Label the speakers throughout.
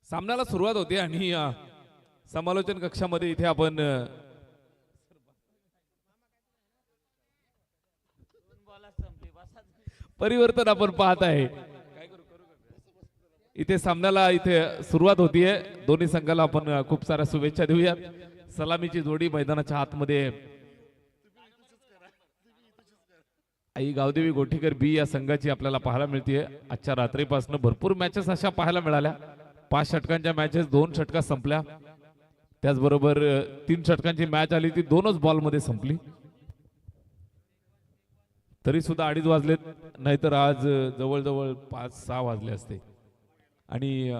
Speaker 1: सामन्याला सुरुवात होते आणि समालोचन कक्षामध्ये इथे आपण परिवर्तन आपण पाहत आहे. इथे सामन्याला इथे सुरुवात होतीये. दोन्ही संघाला आपण खूप साऱ्या शुभेच्छा देऊयात. सलामीची जोडी मैदानाच्या आतमध्ये आई गावदेवी गोठीकर बी या संघाची आपल्याला पाहायला मिळते. आजच्या रात्रीपासून भरपूर मॅचेस अशा पाहायला मिळाल्या. 5 षटकांच्या मॅचेस 2 षटकात संपल्या. त्याचबरोबर 3 षटकांची मॅच आली ती 2च बॉल मध्ये संपली. तरी सुद्धा 2:30 वाजलेत, नाहीतर आज जवळजवळ 5-6 वाजले असते. आणि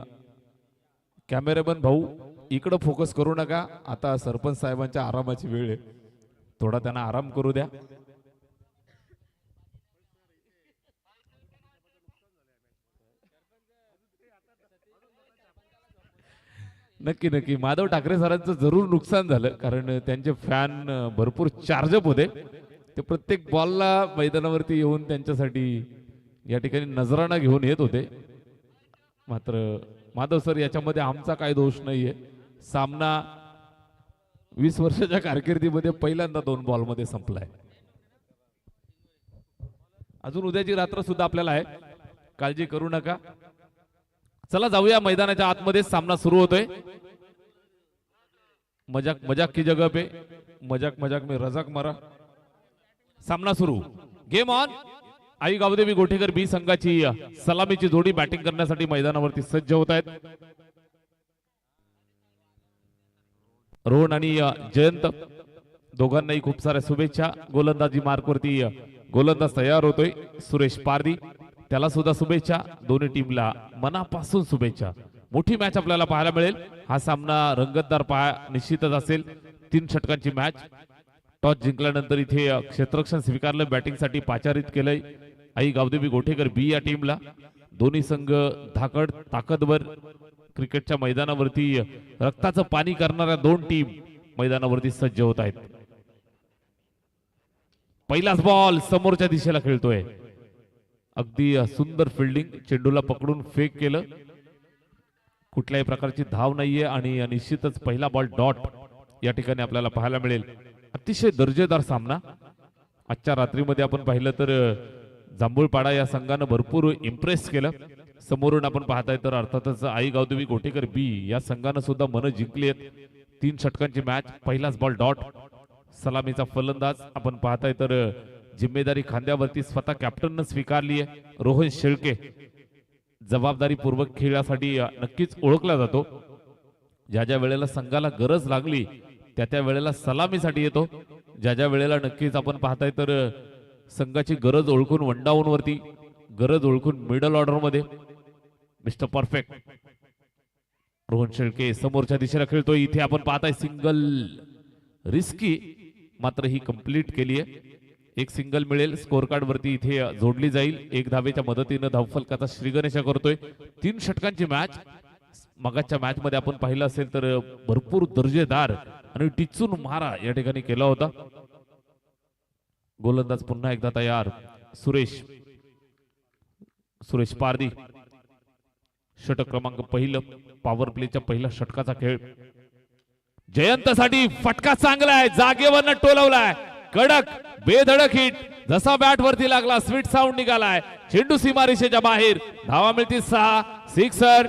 Speaker 1: कॅमेरामन भाऊ इकडे फोकस करू नका, आता सरपंच साहेबांच्या आरामाची वेळ आहे, थोडा त्यांना आराम करू द्या. नक्की नक्की माधव ठाकरे सरांचं जरूर नुकसान झालं, कारण त्यांचे फॅन भरपूर चार्जअप होते. ते प्रत्येक बॉलला मैदानावरती येऊन त्यांच्यासाठी या ठिकाणी नजराणा घेऊन येत होते. मात्र माधव सर याच्यामध्ये आमचा काही दोष नाहीये. सामना 20 वर्षाच्या कारकिर्दीमध्ये पहिल्यांदा 2 बॉलमध्ये संपलाय. अजून उद्याची रात्र सुद्धा आपल्याला आहे, काळजी करू नका. चला जाऊया मैदानाच्या आतमध्ये. सामना सुरू होतोय. मजाक मजाक की जगह पे मजाक मजाक में रजाक मारा. सामना सुरू. Game on. Aai Gavdevi Gothekar B संघाची सलामीची जोडी बॅटिंग करण्यासाठी मैदानावरती सज्ज होत आहेत. रोहन आणि जयंत दोघांनाही खूप साऱ्या शुभेच्छा. गोलंदाजी मार्कवरती गोलंदाज तयार होतोय सुरेश पारदी, त्याला सुद्धा शुभेच्छा. दोन्ही टीमला मनापासून शुभेच्छा. मोठी मॅच आपल्याला पाहायला मिळेल. हा सामना रंगतदार निश्चितच असेल. 3 षटकांची मॅच. टॉस जिंकल्यानंतर इथे क्षेत्ररक्षण स्वीकारलं, बॅटिंगसाठी पाचारित केलंय आई गावदेवी गोठेकर बी या टीमला. दोन्ही संघ धाकड ताकदवर क्रिकेटच्या मैदानावरती रक्ताचं पाणी करणाऱ्या 2 टीम मैदानावरती सज्ज होत आहेत. पहिलाच बॉल समोरच्या दिशेला खेळतोय. अगदी सुंदर फिल्डिंग, चेंडूला पकडून फेक केलं, कुठल्याही प्रकारची धाव नाहीये आणि निश्चितच पहिला बॉल डॉट या ठिकाणी आपल्याला पाहायला मिळेल. अतिशय दर्जेदार सामना आजच्या रात्रीमध्ये आपण पाहिलं तर जांभूळपाडा या संघानं भरपूर इम्प्रेस केलं. समोरून आपण पाहताय तर अर्थातच आई गावदेवी गोठेकर बी या संघानं सुद्धा मन जिंकली आहेत. 3 षटकांची मॅच. पहिलाच बॉल डॉट. सलामीचा फलंदाज आपण पाहताय तर जिम्मेदारी खांद्यावरती स्वतः कॅप्टननं स्वीकारली आहे. रोहन शेळके जबाबदारीपूर्वक खेळासाठी नक्कीच ओळखला जातो. ज्या ज्या वेळेला संघाला गरज लागली त्या त्या वेळेला सलामीसाठी येतो. ज्या ज्या वेळेला नक्कीच आपण पाहताय तर संघाची गरज ओळखून वनडाऊन वरती, गरज ओळखून मिडल ऑर्डर मध्ये मिस्टर परफेक्ट रोहन शेळके समोरच्या दिशेला खेळतोय. इथे आपण पाहताय सिंगल, रिस्की, मात्र ही कंप्लीट केली आहे. एक सिंगल मिळेल, स्कोर कार्ड वरती इथे जोडली जाईल. 1 धावेच्या मदतीनं धावफलकाचा श्रीगणेश करतोय. 3 षटकांची मॅच. मगाच्या मॅच मध्ये आपण पाहिलं असेल तर भरपूर दर्जेदार आणि टिचून मारा या ठिकाणी केला होता. गोलंदाज पुन्हा एकदा तयार. सुरेश पारदी. षटक क्रमांक पहिलं, पॉवर प्लेच्या पहिल्या षटकाचा खेळ. जयंतसाठी फटका चांगला आहे, जागेवरनं टोलवलाय, कडक बेधडक हिट. जसा बॅट वरती लागला स्वीट साऊंड निघालाय. चेंडू सीमारेषेच्या बाहेर. धावा मिळतील 6. सिक्सर.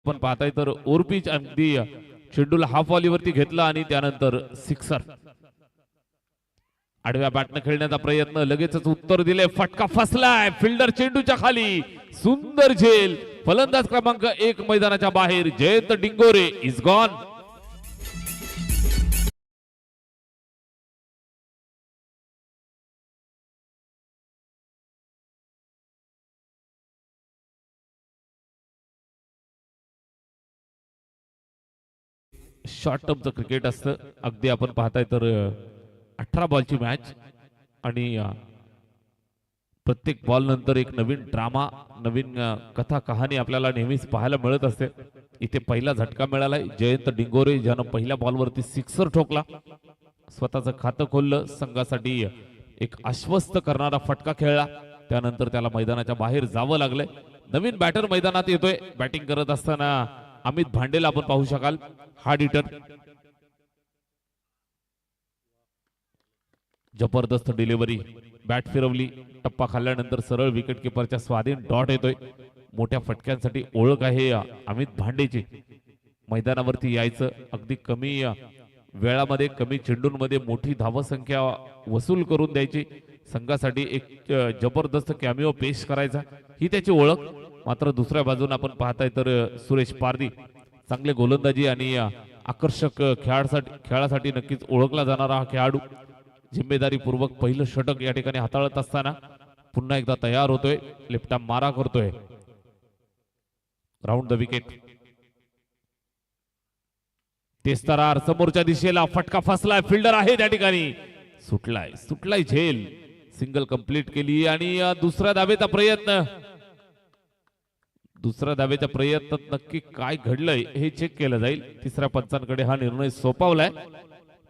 Speaker 1: पण पाहताय तर ओरपीच अगदी चेंडूला हाफ वॉलीवरती घेतला आणि त्यानंतर सिक्सर. आडव्या बॅटनं खेळण्याचा प्रयत्न, लगेचच उत्तर दिले. फटका फसलाय, फिल्डर चेंडूच्या खाली. सुंदर झेल. फलंदाज क्रमांक 1 मैदानाच्या बाहेर. Jayant Dingore is gone. Short टर्मचं क्रिकेट असतं. अगदी आपण पाहताय तर 18 बॉलची मॅच आणि प्रत्येक बॉल नंतर एक नवीन ड्रामा, नवीन कथा कहाणी आपल्याला नेहमीच पाहायला मिळत असते. इथे पहिला झटका मिळालाय जयंत डिंगोरे ज्यानं पहिल्या बॉलवरती सिक्सर ठोकला, स्वतःचं खातं खोललं, संघासाठी एक आश्वस्त करणारा फटका खेळला. त्यानंतर त्याला मैदानाच्या बाहेर जावं लागलंय. नवीन बॅटर मैदानात येतोय. बॅटिंग करत असताना अमित भांडेला आपण पाहू शकाल. हार्ड हिटर, जबरदस्त डिलिव्हरी, बॅट फिरवली, टप्पा खाल्ल्यानंतर सरळ विकेट किपरच्या स्वाधीन डॉट येतोय. मोठ्या फटक्यांसाठी ओळख आहे अमित भांडेची. मैदानावरती यायचं, अगदी कमी वेळामध्ये कमी चेंडूंमध्ये मोठी धावसंख्या वसूल करून द्यायची, संघासाठी एक जबरदस्त कॅमिओ पेश करायचा, ही त्याची ओळख. मात्र दुसऱ्या बाजूने आपण पाहताय तर सुरेश पारदी चांगले गोलंदाजी आणि आकर्षक खेळासाठी नक्कीच ओळखला जाणारा हा खेळाडू जिम्मेदारीपूर्वक पहिलं षटक या ठिकाणी हाताळत असताना पुन्हा एकदा तयार होतोय, लेफ्टा मारा करतोय. राऊंड द विकेट, तेस्तरार समोरच्या दिशेला फटका फसलाय, फिल्डर आहे त्या ठिकाणी, सुटलाय झेल, सिंगल कंप्लीट केली आणि दुसऱ्या धावेच्या प्रयत्नात नक्की काय घडलंय हे चेक केलं जाईल. तिसऱ्या पंचांकडे हा निर्णय सोपवलाय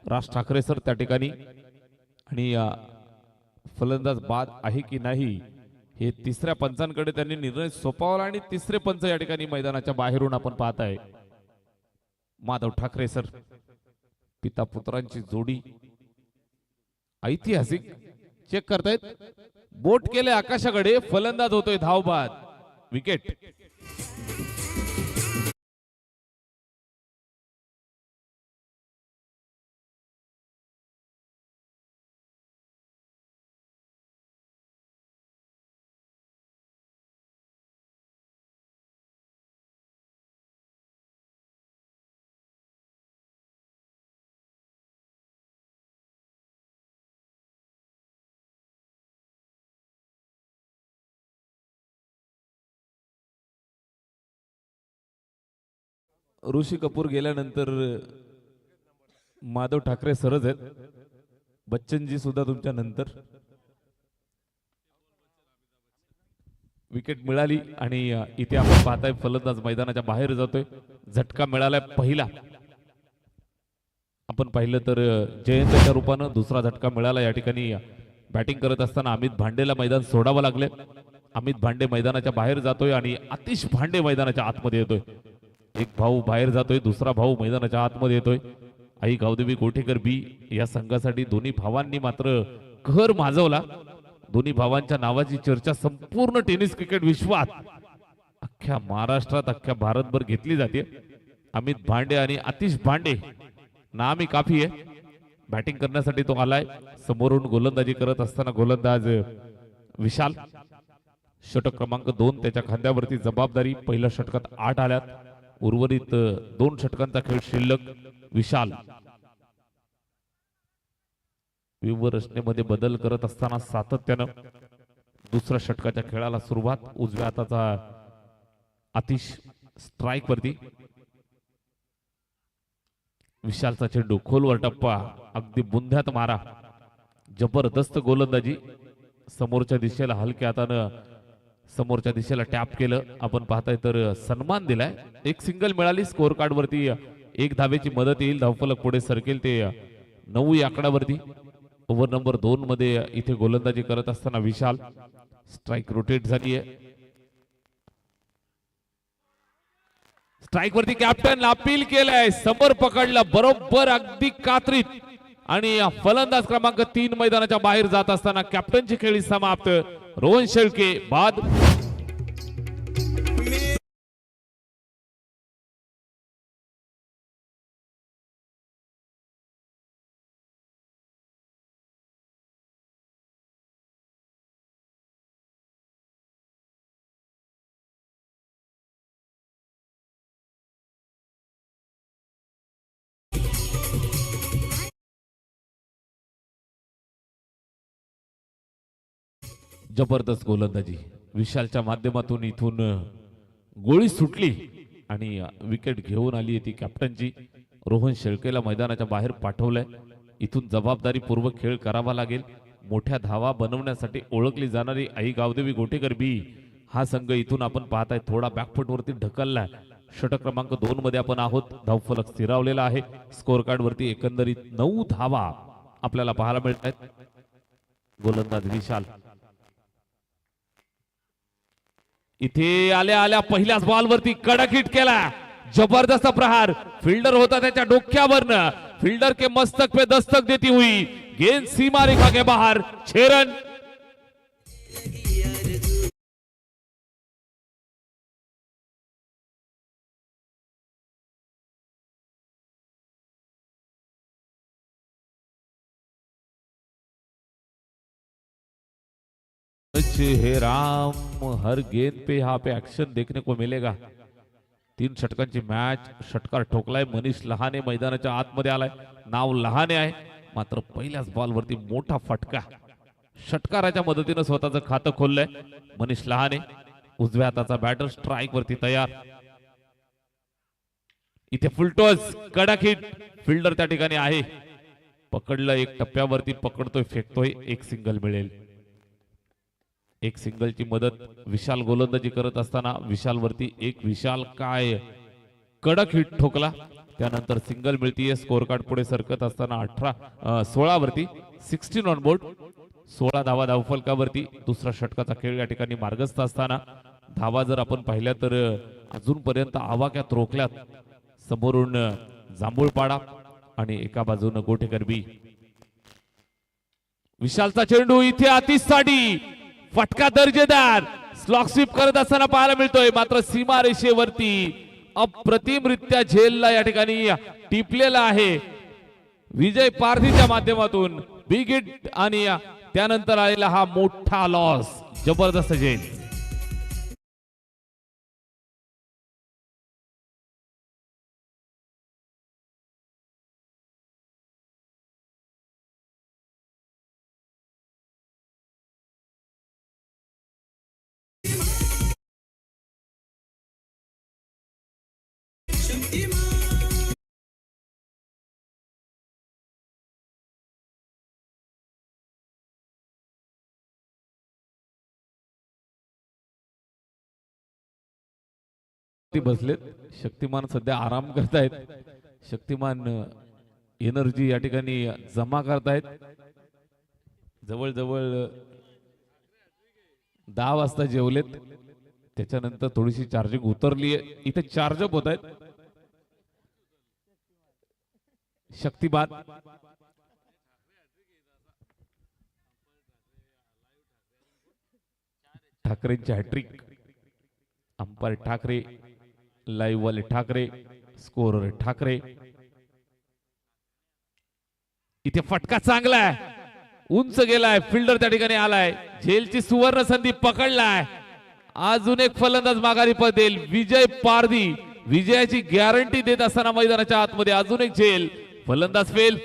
Speaker 1: राज ठाकरे सर त्या ठिकाणी, आणि फलंदाज बाद आहे की नाही हे तिसऱ्या पंचांकडे त्यांनी निर्णय सोपवला आणि तिसरे पंच या ठिकाणी मैदानाच्या बाहेरून आपण पाहताय. माधव ठाकरे सर, पिता पुत्रांची जोडी ऐतिहासिक, चेक करतायत, बोट केले आकाशाकडे, फलंदाज होतोय धावबाद, विकेट. ऋषी कपूर गेल्यानंतर माधव ठाकरे सरच आहेत. बच्चनजी सुद्धा तुमच्या नंतर. विकेट मिळाली आणि इथे आपण पाहताय फलंदाज मैदानाच्या बाहेर जातोय. झटका मिळालाय पहिला. आपण पाहिलं तर जयंतच्या रूपानं दुसरा झटका मिळाला. या ठिकाणी बॅटिंग करत असताना अमित भांडेला मैदान सोडावं लागले. अमित भांडे मैदानाच्या बाहेर जातोय आणि आतिश भांडे मैदानाच्या आतमध्ये येतोय. एक भाऊ बाहेर जातोय, दुसरा भाऊ मैदानाच्या आतमध्ये येतोय. आई गावदेवी गोठेकर बी या संघासाठी दोन्ही भावांनी मात्र कहर माजवला. दोन्ही भावांच्या नावाची चर्चा संपूर्ण टेनिस क्रिकेट विश्वात, अख्ख्या महाराष्ट्रात, अख्ख्या भारतभर घेतली जाते. अमित भांडे आणि आतिश भांडे नामी काफी आहे. बॅटिंग करण्यासाठी तो आलाय. समोरून गोलंदाजी करत असताना गोलंदाज विशाल, षटक क्रमांक 2 त्याच्या खांद्यावरती जबाबदारी. पहिल्या षटकात 8 आल्यात, उर्वरित 2 षटकांचा खेळ शिल्लक. विशाल व्यूवर रचनेमध्ये बदल करत असताना सातत्यानं दुसऱ्या षटकाच्या खेळाला सुरुवात. उजव्या हाताचा आतिश स्ट्राइक वरती. विशालचा चेंडू खोलवर, टप्पा अगदी बुंध्यात मारा, जबरदस्त गोलंदाजी. समोरच्या दिशेला हलक्या हातानं समोरच्या दिशेला टॅप केलं. आपण पाहताय तर सन्मान दिलाय. एक सिंगल मिळाली. स्कोर कार्ड वरती 1 धावेची मदत येईल. धावफलक पुढे सरकेल ते 9 या आकड्यावरती. ओव्हर नंबर 2 मध्ये इथे गोलंदाजी करत असताना विशाल. स्ट्राइक रोटेट झाली आहे. स्ट्राइक वरती कॅप्टन अपील केलंय, समोर पकडलं बरोबर अगदी कात्रीत, आणि फलंदाज क्रमांक 3 मैदानाच्या बाहेर जात असताना कॅप्टनची खेळी समाप्त. रोहन शेळके बाद. जबरदस्त गोलंदाजी विशालच्या माध्यमातून. इथून गोळी सुटली आणि विकेट घेऊन आली ती कॅप्टनची. रोहन शेळकेला मैदानाच्या बाहेर पाठवलंय. इथून जबाबदारीपूर्वक खेळ करावा लागेल. मोठ्या धावा बनवण्यासाठी ओळखली जाणारी आई गावदेवी गोटेकर बी हा संघ इथून आपण पाहताय थोडा बॅकफुट वरती ढकललाय. षटक क्रमांक 2 मध्ये आपण आहोत. धावफलक स्थिरावलेला आहे. स्कोर कार्ड वरती एकंदरीत 9 धावा आपल्याला पाहायला मिळत आहेत. गोलंदाज विशाल इथे आल्या आल्या पहिल्याच बॉल वरती कडक हिट केला. जबरदस्त प्रहार. फिल्डर होता त्याच्या डोक्यावरनं. फिल्डर के मस्तक पे दस्तक देती हुई गेंद सीमा रेखा के बाहर. 6 रन. हे राम हर गेंद पे यहाँ पे एक्शन देखने को मिलेगा. 3 षटकांची मॅच. षटकार ठोकलाय. मनीष लहाने मैदानाच्या आतमध्ये आलाय. नाव लहाने आहे मात्र पहिल्याच बॉल वरती मोठा फटका. षटकाराच्या मदतीनं स्वतःचं खातं खोललंय मनीष लहाने. उजव्या हाताचा बॅटर स्ट्राइक वरती तयार. इथे फुलटॉस कडक हिट. फिल्डर त्या ठिकाणी आहे. पकडलं. एक टप्प्यावरती पकडतोय फेकतोय. एक सिंगल मिळेल. एक सिंगलची मदत विशाल गोलंदाजी करत असताना विशाल वरती एक विशाल काय कडक हिट ठोकला. त्यानंतर सिंगल मिळतीये. स्कोर कार्ड पुढे सरकत असताना 16 वरती 16 ऑन बोर्ड. 16 धावा धावफलकावरती. दुसरा षटकाचा खेळ या ठिकाणी मार्गस्थ असताना धावा जर आपण पाहिल्या तर अजूनपर्यंत आवाक्यात रोखल्यात. समोरून जांभूळपाडा आणि एका बाजूने गोटेकर बी. विशालचा चेंडू इथे आतिशसाठी फटका दर्जेदार. स्लॉक स्वीप करत असताना पाहायला मिळतोय मात्र सीमा रेषेवरती अप्रतिमरित्या झेलला या ठिकाणी टिपलेला आहे. विजय पारधीच्या माध्यमातून बिग हिट आणि त्यानंतर आलेला हा मोठा लॉस. जबरदस्त झेल. बसलेत. शक्तिमान सध्या आराम करतायत. शक्तिमान एनर्जी या ठिकाणी जमा करतायत. जवळजवळ 10 वाजता जेवलेत. त्याच्यानंतर थोडीशी चार्जिंग उतरली आहे. इथे चार्जअप होत आहेत. शक्तिमान ठाकरेंची हॅट्रिक. अंपायर ठाकरे. लाईव्ह वाले ठाकरे. स्कोरर ठाकरे. इथे फटका चांगला आहे. उंच गेलाय. फिल्डर त्या ठिकाणी आलाय. झेलची सुवर्ण संधी पकडलाय. अजून एक फलंदाज माघारी पडेल. विजय पारधी विजयाची गॅरंटी देत असताना मैदानाच्या आतमध्ये अजून एक झेल. फलंदाज फेल.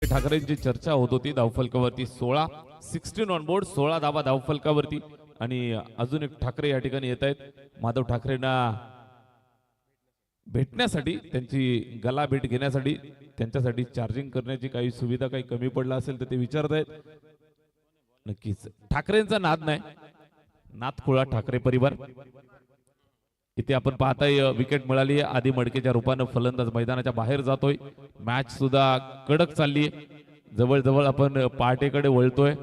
Speaker 1: ठाकरेंची चर्चा होत होती धावफलकावरती 16 ऑन बोर्ड. 16 धावा धावफलकावरती आणि अजून एक ठाकरे या ठिकाणी येत आहेत. माधव ठाकरेंना भेटण्यासाठी त्यांची गला भेट घेण्यासाठी त्यांच्यासाठी चार्जिंग करण्याची काही सुविधा काही कमी पडला असेल तर ते विचारत आहेत. नक्कीच ठाकरेंचा नाद नाही. नाथखोळा ठाकरे परिवार. इथे आपण पाहताय विकेट मिळाली. आधी मडकेच्या रूपानं फलंदाज मैदानाच्या बाहेर जातोय. मॅच सुद्धा कडक चालली. जवळजवळ आपण पहाटेकडे वळतोय.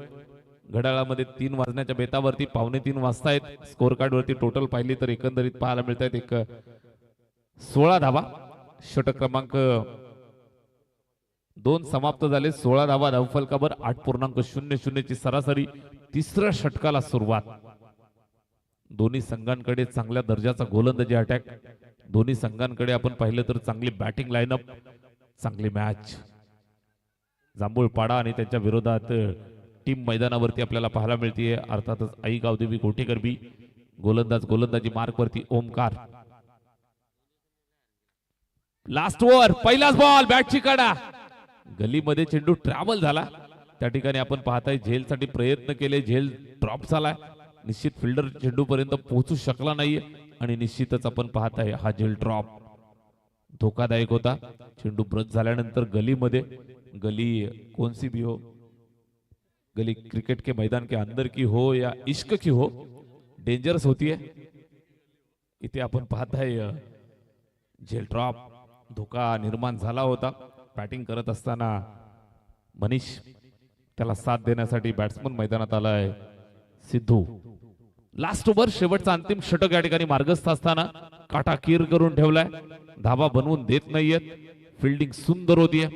Speaker 1: घड्याळामध्ये 3 वाजण्याच्या बेतावरती 2:45 वाजतायत. स्कोर कार्ड वरती टोटल पाहिली तर एकंदरीत पाहायला मिळत आहेत एक 16 धावा. षटक क्रमांक 2 समाप्त झाले. 16 धावा धावफलकावर 8.00 ची सरासरी. तिसऱ्या षटकाला सुरुवात. दोन्ही संघांकडे चांगल्या दर्जाचा गोलंदाजी अटॅक. दोन्ही संघांकडे आपण पाहिलं तर चांगली बॅटिंग लाईनअप. चांगली मॅच. जांभूळपाडा आणि त्यांच्या विरोधात टीम मैदानावरती आपल्याला पाहायला मिळते. अर्थातच आई गावदेवी गोटेकर बी गोलंदाजी मार्कवरती ओमकार. लास्ट ओव्हर पहिलाच बॉल बॅटची कडा. गलीमध्ये चेंडू ट्रॅव्हल झाला. त्या ठिकाणी आपण पाहताय झेलसाठी प्रयत्न केले, झेल ड्रॉप झालाय. निश्चित फिल्डर चेंडू पर्यंत पोहोचू शकला नाहीये आणि निश्चितच आपण पाहताय हा झेल ड्रॉप धोकादायक होता. चेंडू ब्रश झाल्यानंतर गलीमध्ये, गली कौन सी भी हो, गली क्रिकेट के मैदान के अंदर की हो या इश्क की हो, डेंजरस होती है. इथे आपण पाहताय झेल ड्रॉप धोका निर्माण झाला होता. बॅटिंग करत असताना मनीष त्याला साथ देण्यासाठी बॅट्समन मैदानात आलाय सिद्धू. लास्ट ओव्हर शेवटचा अंतिम षटक या ठिकाणी मार्गस्थ असताना काटाकीर करून ठेवलाय. धाबा बनवून देत नाहीयेत. फिल्डिंग सुंदर होतीये.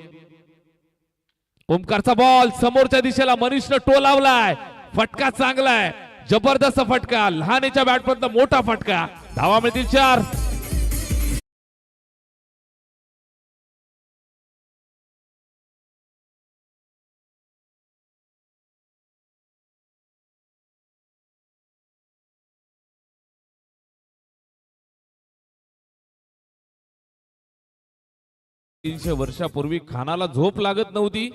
Speaker 1: ओमकारचा बॉल समोरच्या दिशेला मनीषनं टो लावलाय. फटका चांगलाय, जबरदस्त फटका, लहानेच्या बॅटमधला मोठा फटका. धावा मिळतील 4. तीनशे वर्षापूर्वी खानाला झोप लागत नव्हती.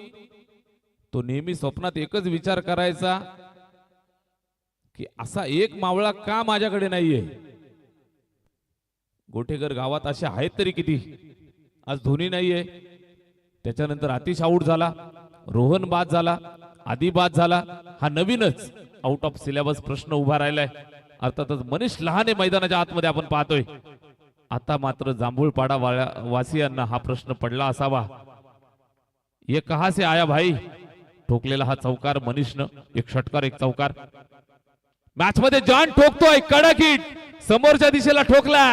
Speaker 1: तो नेहमी स्वप्नात एकच विचार करायचा की असा एक मावळा का माझ्याकडे नाहीये. गोठेकर गावात असे आहेत तरी किती. आज धोनी नाहीये. त्याच्यानंतर आतिश आऊट झाला, रोहन बाद झाला, आदी बाद झाला. हा नवीनच आउट ऑफ सिलेबस प्रश्न उभा राहिलाय. अर्थातच मनीष लहाने मैदानाच्या आतमध्ये आपण पाहतोय. आता मात्र जांभूळपाडा वासियांना हा प्रश्न पडला असावा, ये कहां से आया भाई. ठोकलेला हा चौकार मनीषनं, एक षटकार एक चौकार. मॅच मध्ये जॉन ठोकतोय, कडक हिट समोरच्या दिशेला ठोकला.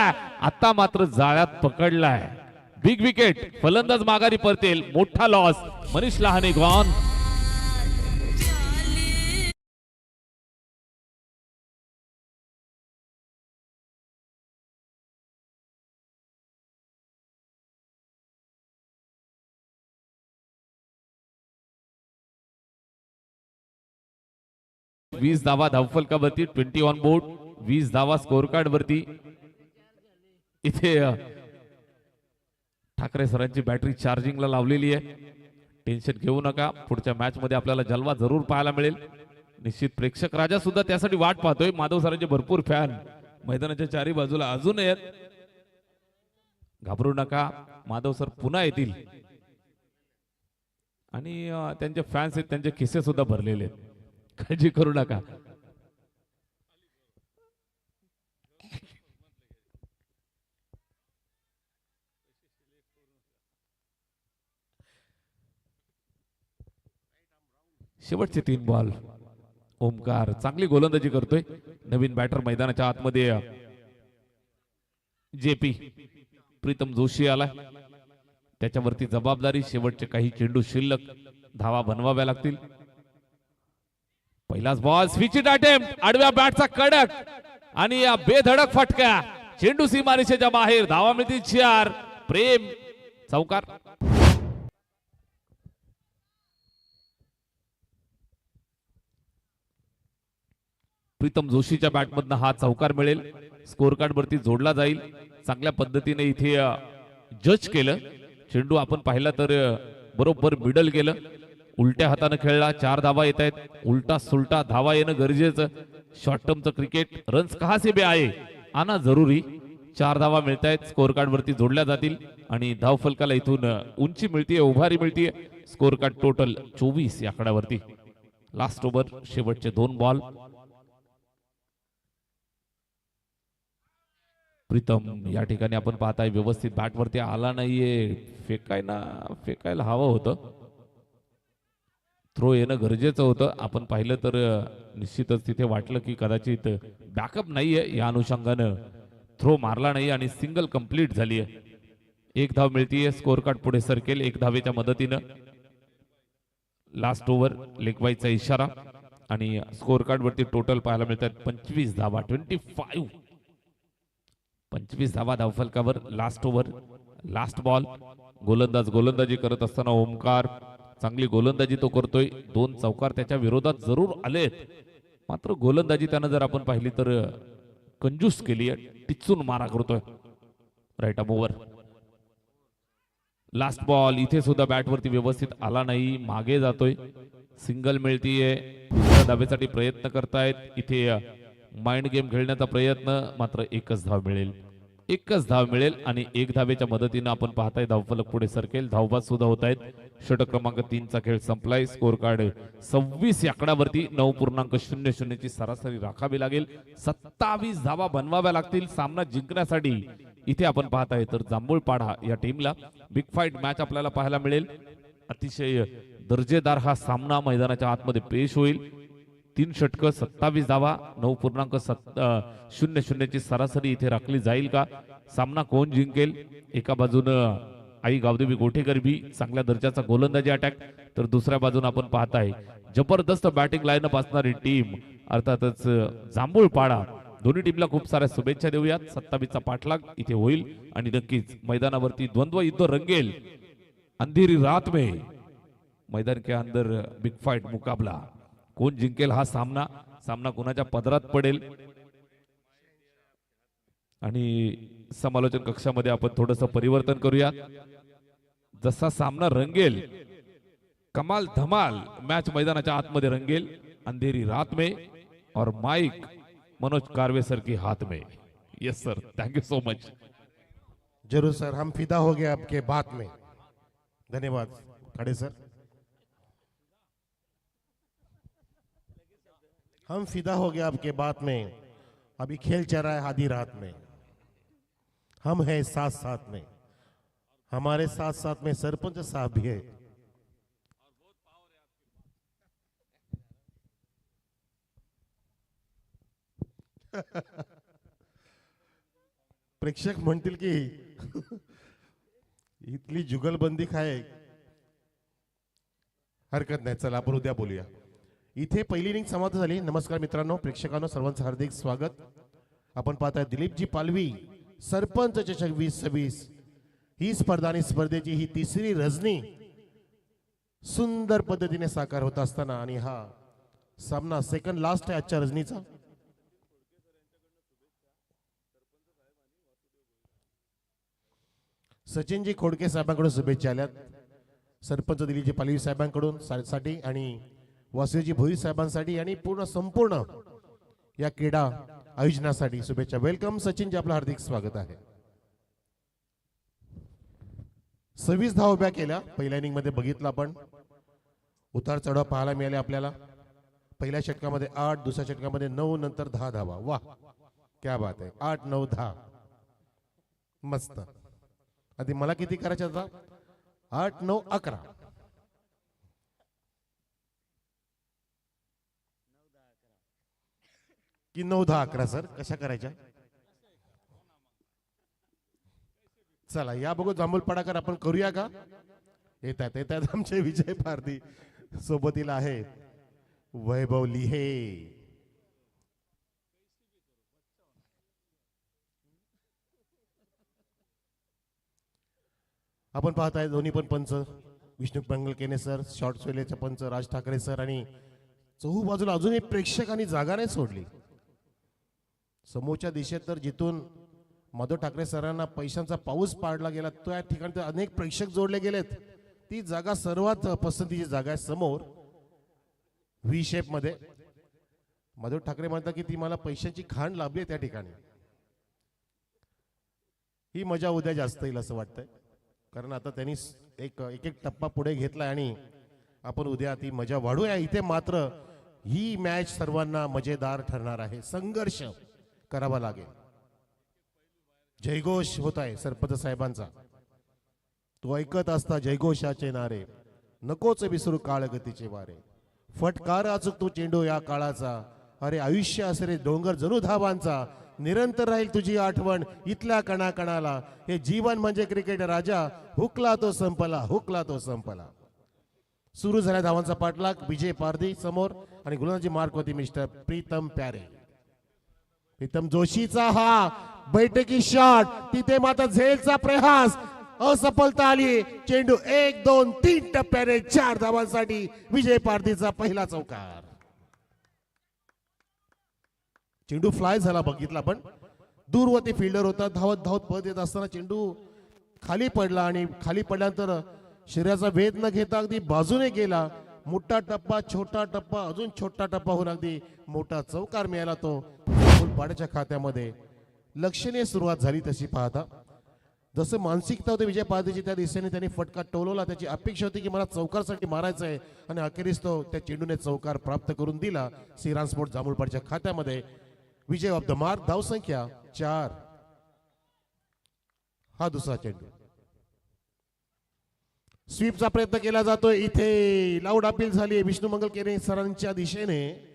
Speaker 1: आता मात्र जाळ्यात पकडलाय. बिग विकेट, फलंदाज माघारी परतेल. मोठा लॉस, मनीष लहाने गॉन. वीस धावा धावफलकावरती, 20 ऑन बोर्ड. 20 धावा स्कोर कार्ड वरती. इथे ठाकरे सरांची बॅटरी चार्जिंगला लावलेली आहे. टेन्शन घेऊ नका, पुढच्या मॅच मध्ये आपल्याला जलवा जरूर पाहायला मिळेल. निश्चित प्रेक्षक राजा सुद्धा त्यासाठी वाट पाहतोय. माधव सरांचे भरपूर फॅन मैदानाच्या चारी बाजूला अजून आहेत. घाबरू नका, माधव सर पुन्हा येतील आणि त्यांचे फॅन्स आहेत, त्यांचे खिसे सुद्धा भरलेले आहेत. काळजी करू नका. शेवटचे 3 बॉल. ओमकार चांगली गोलंदाजी करतोय. नवीन बॅटर मैदानाच्या आतमध्ये जेपी प्रीतम जोशी आला. त्याच्यावरती जबाबदारी. शेवटचे काही चेंडू शिल्लक, धावा बनवाव्या लागतील. पहिलाच बॉल, स्विचिट अटेम्प्ट, आडव्या बॅटचा कडक आणि या बेधडक फटका. चेंडू सीमारेषेच्या बाहेर. धावा मिळतील 4. प्रेम चौकार. प्रीतम जोशीच्या बॅटमधनं हा चौकार मिळेल. स्कोर कार्ड वरती जोडला जाईल. चांगल्या पद्धतीने इथे जज केलं. चेंडू आपण पाहिला तर बरोबर मिडल गेलं. उलट्या हाताने खेळला. 4 धावा येत आहेत. उलटा सुलटा धावा येणं गरजेचं. शॉर्ट टर्मचं क्रिकेट. रन्स कहा से भी आए आना जरुरी. 4 धावा मिळत आहेत. स्कोर कार्ड वरती जोडल्या जातील आणि धाव फलकाला इथून उंची मिळतीये, उभारी मिळतीये. स्कोर कार्ड टोटल 24 या आकड्यावरती. लास्ट ओव्हर, शेवटचे 2 बॉल. प्रीतम या ठिकाणी आपण पाहताय व्यवस्थित बॅट वरती आला नाहीये. फेकायला हवं होतं. थ्रो येणं गरजेचं होतं. आपण पाहिलं तर निश्चितच तिथे वाटलं की कदाचित बॅकअप नाहीये, या अनुषंगानं थ्रो मारला नाही आणि सिंगल कंप्लीट झाली आहे. 1 धाव मिळतीये. स्कोर कार्ड पुढे सरकेल 1 धावेच्या मदतीनं. लास्ट ओव्हर, लेग वाईजचा इशारा आणि स्कोर कार्ड वरती टोटल पाहायला मिळतात 25 धावा. 25 धावा धावफलकावर. Last over, last ball. गोलंदाजी करत असताना ओमकार चांगली गोलंदाजी तो करतोय. 2 चौकार त्याच्या विरोधात जरूर आलेत, मात्र गोलंदाजी त्यानं जर आपण पाहिली तर कंजूस केली आहे. टिचून मारा करतोय right arm over. Last ball इथे सुद्धा बॅटवरती व्यवस्थित आला नाही, मागे जातोय. सिंगल मिळतीये. दुसऱ्या धावेसाठी प्रयत्न करतायत. इथे माइंड गेम खेळण्याचा प्रयत्न, मात्र एकच धाव मिळेल. एकच धाव मिळेल आणि एक धावेच्या मदतीनं आपण पाहताय धावफलक पुढे सरकेल. धावबाद सुद्धा होत आहेत. षटक क्रमांक 3 चा खेळ संपलाय. स्कोर कार्ड 26 या आकड्यावरती 9.00 ची सरासरी राखावी लागेल. 27 धावा बनवाव्या लागतील सामना जिंकण्यासाठी. इथे आपण पाहताय तर जांभूळपाडा या टीमला बिग फाईट मॅच आपल्याला पाहायला मिळेल. अतिशय दर्जेदार हा सामना मैदानाच्या आतमध्ये पेश होईल. 3 षटकं 27 धावा 9.00 ची सरासरी इथे राखली जाईल का? सामना कोण जिंकेल? एका बाजूनं आई गावदेवी गोठेकर बी चांगल्या दर्जाचा गोलंदाजी अटॅक, तर दुसऱ्या बाजून आपण पाहताय जबरदस्त बॅटिंग लाईनअप असणारी टीम अर्थातच जांभूळपाडा. दोन्ही टीमला खूप साऱ्या शुभेच्छा देऊयात. 27 चा पाठलाग इथे होईल आणि नक्कीच मैदानावरती द्वंद्व युद्ध रंगेल. अंधेरी रात में मैदान के अंदर बिग फाइट मुकाबला. कोण जिंकेल हा सामना? सामना कोणाच्या पदरात पडेल? आणि समालोचन कक्षामध्ये आपण थोडंसं परिवर्तन करूया. जसा सामना रंगेल, कमाल धमाल मॅच मैदानाच्या आतमध्ये रंगेल. अंधेरी रात में और माइक मनोज कारवे सर की हाथ में. Yes sir, thank you so much.
Speaker 2: जरूर सर, हम फिदा हो गए आपके बात में. धन्यवाद खड़े सर. हम फिदा हो गए आपके बात में. अभी खेल चल रहा है आधी रात में. हम हैं साथ साथ में. हमारे साथ साथ में सरपंच साहब भी है. प्रेक्षक म्हणतील की इथली जुगलबंदी काय. हरकत नाही, चला आपण उद्या बोलूया. इथे पहिली इनिंग समाप्त झाली. नमस्कार मित्रांनो, प्रेक्षकांनो, सर्वांचं हार्दिक स्वागत. आपण पाहताय दिलीपजी पालवी सरपंच चषक 2026 ही स्पर्धा आणि स्पर्धेची ही तिसरी रजनी सुंदर पद्धतीने साकार होत असताना आणि हा सामना सेकंड लास्ट आहे आजच्या रजनीचा. सचिनजी खोडके साहेबांकडून शुभेच्छा आल्यात. सरपंच दिलीपजी पालवी साहेबांकडून साठी आणि वासुदेवजी भोई साहेबांसाठी आणि संपूर्ण या क्रीडा आयोजनासाठी शुभेच्छा. वेलकम सचिनजी, आपलं हार्दिक स्वागत आहे. 26 धावा उभ्या केल्या. पहिल्या इनिंग मध्ये बघितलं आपण, उतार चढाव पाहायला मिळाले आपल्याला. पहिल्या षटकामध्ये 8, दुसऱ्या षटकामध्ये 9, नंतर 10 धावा. वाह, क्या बात आहे. 8, 9, 10 मस्त. आधी मला किती करायचं होता? 8, 9, 11 की 9, 10, 11 सर कशा करायच्या? चला या बघू जांभूळपाडाकर, आपण करूया का? येतात येतात आमचे विजय पारधी सोबतीला आहे. वैभव लिहे. आपण पाहताय दोन्ही पण पंच विष्णू पंगलकेने सर, शॉर्ट सोयलेचे पंच राज ठाकरे सर आणि चहू बाजूला अजूनही प्रेक्षकांनी जागा नाही सोडली. समोरच्या दिशेत तर जिथून माधव ठाकरे सरांना पैशांचा पाऊस पाडला गेला त्या ठिकाणी तर अनेक प्रेक्षक जोडले गेलेत. ती जागा सर्वात पसंतीची जागा आहे समोर व्ही शेप मध्ये. माधव ठाकरे म्हणतात की ती मला पैशाची खाण लाभली त्या ठिकाणी. ही मजा उद्या जास्त येईल असं वाटतंय, कारण आता त्यांनी एक एक टप्पा पुढे घेतलाय आणि आपण उद्या ती मजा वाढूया. इथे मात्र ही मॅच सर्वांना मजेदार ठरणार आहे. संघर्ष करावा लागेल. जयघोष होत आहे सरपंच साहेबांचा. तो ऐकत असता जयघोषाचे नारे, नकोच विसरू काळगतीचे वारे. फटकार अचूक तो चेंडू या काळाचा. अरे आयुष्य असे रे डोंगर जणू धावांचा. निरंतर राहील तुझी आठवण इथल्या कणाकणाला. हे जीवन म्हणजे क्रिकेट राजा. हुकला तो संपला, हुकला तो संपला. सुरू झाल्या धावांचा पाठलाग. विजय पारधी समोर आणि गुलांची मार्क होती मिस्टर प्रीतम प्यारे. प्रीतम जोशीचा हा बैठकी शॉट, तिथे मात्र झेलचा प्रयास. असफलता आली. चेंडू 1 2 3 टप्प्याने 4 धावांसाठी विजय पारधीचा पहिला चौकार. चेंडू फ्लाय झाला बघितला, पण दूरवरती फिल्डर होता. धावत धावत पळत येत असताना चेंडू खाली पडला आणि खाली पडल्यानंतर शरीराचा वेध न घेता अगदी बाजूने गेला. मोठा टप्पा, छोटा टप्पा, अजून छोटा टप्पा होऊन अगदी मोठा चौकार मिळाला. तो पाड्याच्या खात्यामध्ये लक्षणीय सुरुवात झाली तशी पाहता. जसं मानसिकता होती विजय पारधीची त्या दिशेने त्यांनी फटका टोलवला. त्याची अपेक्षा होती की मला चौकारसाठी मारायचं आहे आणि अखेरीस तो त्या चेंडूने चौकार प्राप्त करून दिला. श्रीराम स्पोर्ट जांभूळपाडच्या खात्यामध्ये विजय ऑफ द मार्क. धावसंख्या 4. हा दुसरा चेंडू. स्वीपचा प्रयत्न केला जातोय. इथे लाऊड अपील झाली विष्णू मंगल केरे सरांच्या दिशेने.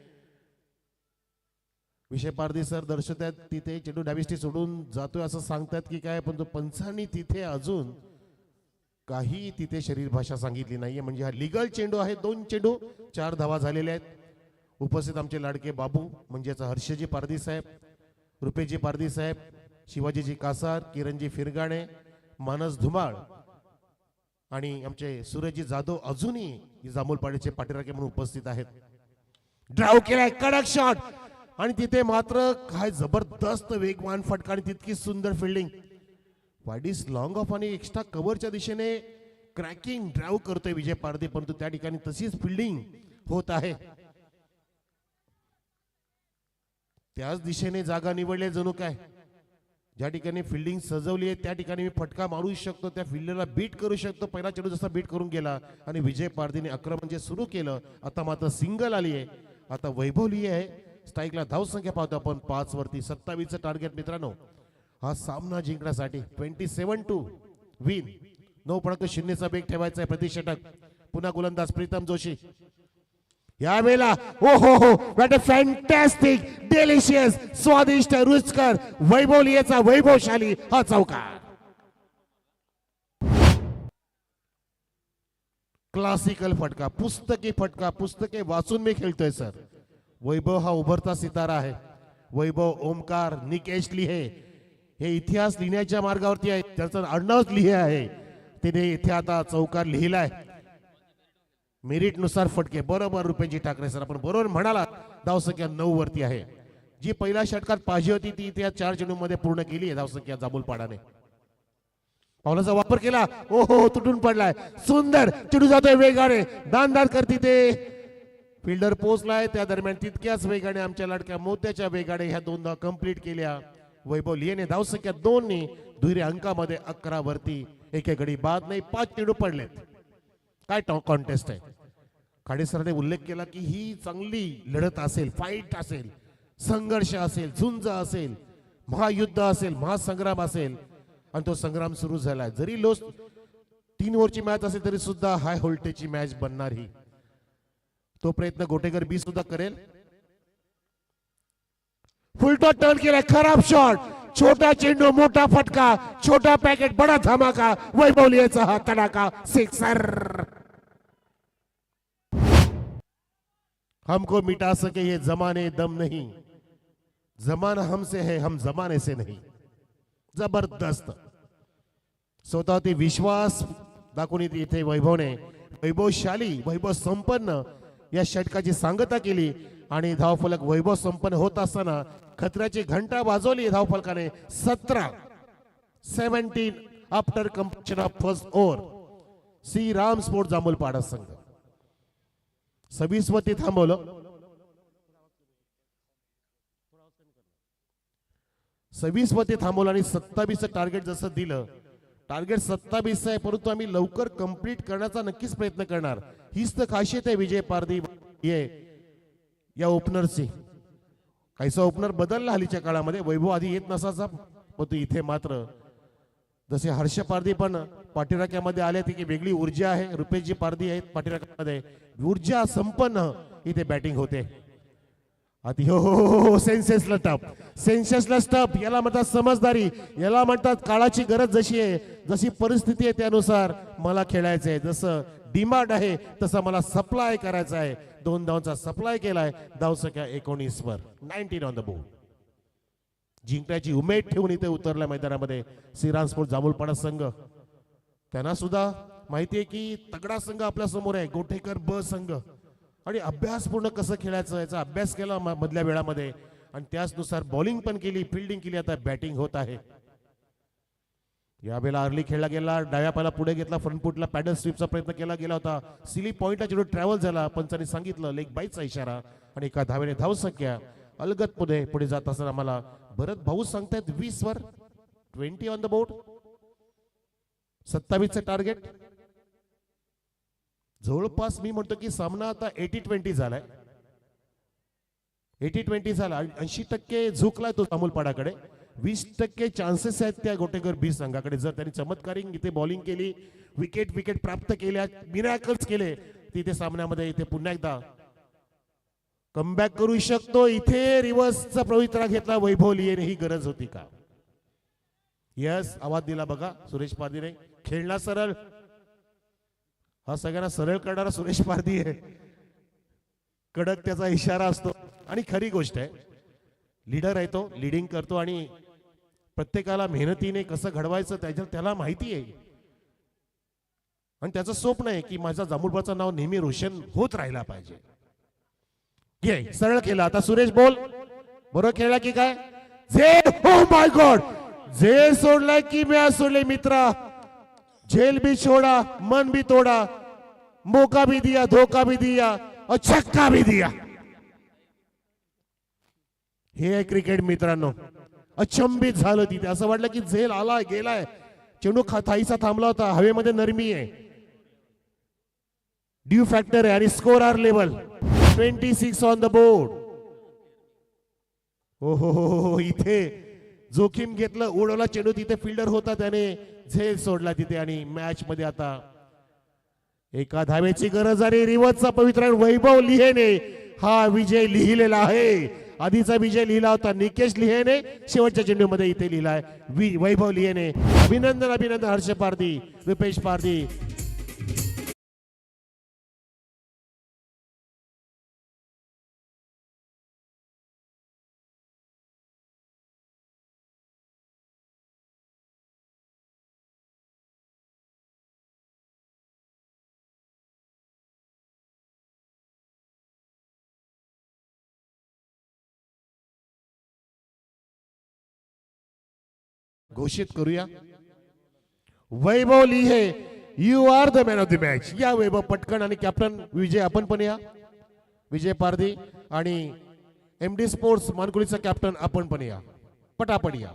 Speaker 2: विजय पारधी सर दर्शवतात तिथे चेंडू डावीष्टी सोडून जातोय असं सांगतात की काय, पण तो पंचांनी तिथे अजून काही तिथे शरीर भाषा सांगितली नाहीये. म्हणजे हा लिगल चेंडू आहे. 2 चेंडू 4 धावा झालेल्या आहेत. उपस्थित आमचे लाडके बाबू म्हणजेच हर्षजी पारधी साहेब, रुपेशजी पारधी साहेब, शिवाजीजी कासार, किरणजी फिरगाणे, मानस धुमाळ आणि आमचे सूरजजी जाधव अजूनही जांभूळपाड्याचे पाठीराखे म्हणून उपस्थित आहेत. ड्राव केलाय, कडक शॉट आणि तिथे मात्र काय जबरदस्त वेगवान फटका आणि तितकी सुंदर fielding. Wide is long of आणि एक्स्ट्रा कव्हरच्या दिशेने क्रॅकिंग ड्राव करतोय विजय पारधी, परंतु त्या ठिकाणी तशीच फिल्डिंग होत आहे. त्याच दिशेने जागा निवडली जणू काय. ज्या ठिकाणी फिल्डिंग सजवली आहे त्या ठिकाणी मी फटका मारू शकतो, त्या फिल्डरला बीट करू शकतो. पहिला चेंडू जसा बीट करून गेला आणि विजय पारधीने आक्रमण जे सुरू केलं. आता मात्र सिंगल आली आहे. आता वैभव लिही आहे. स्ट्राईकला धावसंख्या पाहतो आपण 5 वरती. 27चं टार्गेट मित्रांनो हा सामना जिंकण्यासाठी. 27 विन. 9.0चा बेग ठेवायचा आहे. प्रतिषटक पुन्हा गोलंदाज प्रीतम जोशी. यावेळेला ओ हो हो व्हॉट अ फॅन्टॅस्टिक डेलिशियस स्वादिष्ट रुचकर वैभव लिहेचा वैभवशाली हा चौकार. क्लासिकल फटका, पुस्तकी फटका. पुस्तके वाचून मी खेळतोय सर. वैभव हा उभरता सितारा आहे. वैभव ओमकार निकेश लिहे हे इतिहास लिहिण्याच्या मार्गावरती आहे. त्याचं आडनावच लिहे आहे. तिने इथे आता चौकार लिहिलाय. मेरिट नुसार फटके बरोबर. रुपेशजी ठाकरे सर आपण बरोबर म्हणाला. धावसंख्या 9 वरती आहे. जी पहिल्या षटकात पाहिजे होती ती त्या 4 चेंडूंमध्ये पूर्ण केली आहे धावसंख्या जांभूळपाडाने. पावलाचा वापर केला. ओहो तुटून पडलाय. सुंदर चेंडू जातोय वेगाने. दानदार करती ते फिल्डर पोहोचलाय. त्या दरम्यान तितक्याच वेगाने आमच्या लाडक्या मोत्याच्या वेगाने ह्या 2 धावा कंप्लीट केल्या. वैभव लिहेने धावसंख्या 2 ने दुहेरी अंकामध्ये 11 वरती. एके गडी बाद नाही. 5 चेंडू पडलेत. काय कॉन्टेस्ट आहे. खाडे सरांनी उल्लेख केला की ही चांगली लढत असेल, फाईट असेल, संघर्ष असेल, झुंज असेल, महायुद्ध असेल, महासंग्राम असेल आणि तो संग्राम सुरू झाला. जरी 3 ओव्हरची मॅच असेल तरी सुद्धा हाय व्होल्टेजची मॅच बनणार ही. तो प्रयत्न गोटेकर बी सुद्धा करेल. फुलटॉ टर्न केलाय. खराब शॉट. छोटा चेंडू मोठा फटका. छोटा पॅकेट बडा धमाका. वैभव लिहेचा हा तडाखा सिक्सर. हमको मिटा सके ये जमाने दम नहीं, जमाना हमसे है हम जमाने से नहीं. जबरदस्त स्वतःवरती विश्वास दाखवून इथे वैभवने वैभवशाली वैभव संपन्न या षटकाची सांगता केली आणि धावफलक वैभव संपन्न होत असताना खतऱ्याची घंटा वाजवली धावफलकाने. 17 after completion of first over. Shriram sport Jambhulpada संघ 26 वरती थांबवलं. 26 वरती थांबवलं आणि 27चं टार्गेट जसं दिलं. टार्गेट 27 आहे परंतु आम्ही लवकर कंप्लीट करण्याचा नक्कीच प्रयत्न करणार. हीच तर खासियत आहे विजय पारधी या ओपनरची. काहीसा ओपनर बदलला हल्लीच्या काळामध्ये. वैभव आधी येत नसायचा परंतु इथे मात्र जसे हर्ष पारधी पण पाठीराख्यामध्ये आले ती की वेगळी ऊर्जा आहे. रुपेशजी पारधी आहेत पाठीराख्यामध्ये. ऊर्जा संपन्न इथे बॅटिंग होते. अति हो सेन्सेसला टप. सेन्सेसला टप याला म्हणतात समजदारी. याला म्हणतात काळाची गरज जशी आहे जशी परिस्थिती आहे त्यानुसार मला खेळायचं आहे. जसं डिमांड आहे तसं मला सप्लाय करायचा आहे. 2 धावांचा सप्लाय केलाय. धावसंख्या 19 वर. 19 ऑन द बोर्ड. जिंकण्याची उमेद ठेवून इथे उतरल्या मैदानामध्ये श्रीराम स्पोर्ट जांभूळपाडा संघ. त्यांना सुद्धा माहिती आहे की तगडा संघ आपल्या समोर आहे, गोठेकर ब संघ, आणि अभ्यास पूर्ण कसं खेळायचं याचा अभ्यास केला मधल्या वेळामध्ये आणि त्याचनुसार बॉलिंग पण केली, फिल्डिंग केली, आता बॅटिंग होत आहे. यावेळेला अर्ली खेळला गेला, डाव्या पायाला पुढे घेतला, फ्रंट फुटला पॅडल स्वीपचा प्रयत्न केला गेला होता, सिली पॉइंटला जेवढं ट्रॅव्हल झाला, पंचांनी सांगितलं लेग बाईचा इशारा आणि एका धावेने धावसंख्या अलगद पुढे जात असताना आम्हाला भरत भाऊ सांगतायत 20 वर 20 ऑन द बोर्ड, 27 टार्गेट. जवळपास मी म्हणतो की सामना आता 80-20 झालाय, 80-20 झाला. 80% झुकलाय तो अमोलपाडाकडे, 20% चान्सेस आहेत त्या गोटेकर बी संघाकडे. जर त्यांनी चमत्कारिक इथे बॉलिंग केली, विकेट प्राप्त केल्या, मिरॅकल्स केले, तिथे सामन्यामध्ये इथे पुन्हा एकदा कमबॅक करू शकतो. इथे रिव्हर्सचा पवित्रा घेतला वैभव लिहेने, ही गरज होती का? यस, आवाज दिला बघा सुरेश पारदीने. खेळला सरळ, हा सगळ्यांना सरळ करणारा सुरेश पारदी आहे, कडक त्याचा इशारा असतो. आणि खरी गोष्ट आहे, लीडर आहे तो, लीडिंग करतो आणि प्रत्येकाला मेहनतीने कसं घडवायचं त्याला माहिती आहे. आणि त्याचं स्वप्न आहे की माझा जांभूळबाचं नाव नेहमी रोशन होत राहिला पाहिजे. घे, सरळ केला. आता सुरेश बोल, बरोबर खेळला की काय? झेल, ओ माय गॉड, झेल सोडलाय की मॅच सोडले मित्रा. झेल भी छोड़ा, मन भी तोड़ा, मौका भी दिया, धोखा भी दिया और छक्का भी दिया. हे आहे क्रिकेट मित्रांनो. अचंबित झालं तिथे, असं वाटलं की झेल आलाय गेलाय, चेंडू थाईचा थांबला होता, हवेमध्ये नरमी आहे, ड्यू फॅक्टर आहे आणि score are level 26 on the board. हो, इथे जोखीम घेतलं, उडवला चेंडू, तिथे फिल्डर होता, त्याने झेल सोडला तिथे. आणि मॅच मध्ये आता एका धावेची गरज आहे. रिव्हर्सचा पवित्र वैभव लिहेने हा विजय लिहिलेला आहे. आधीचा विजय लिहिला होता निकेश लिहेने, शेवटच्या चेंडूमध्ये इथे लिहिलाय वैभव लिहेने. अभिनंदन हर्ष पारदी, रुपेश पारदी. घोषित करूया, वैभव लिहे you are the man of the match. या वैभव पटकन. आणि कॅप्टन विजय आपण पण या, विजय पारदी, आणि MD स्पोर्ट्स मानकुलीचा कॅप्टन आपण पण या, पटापट या.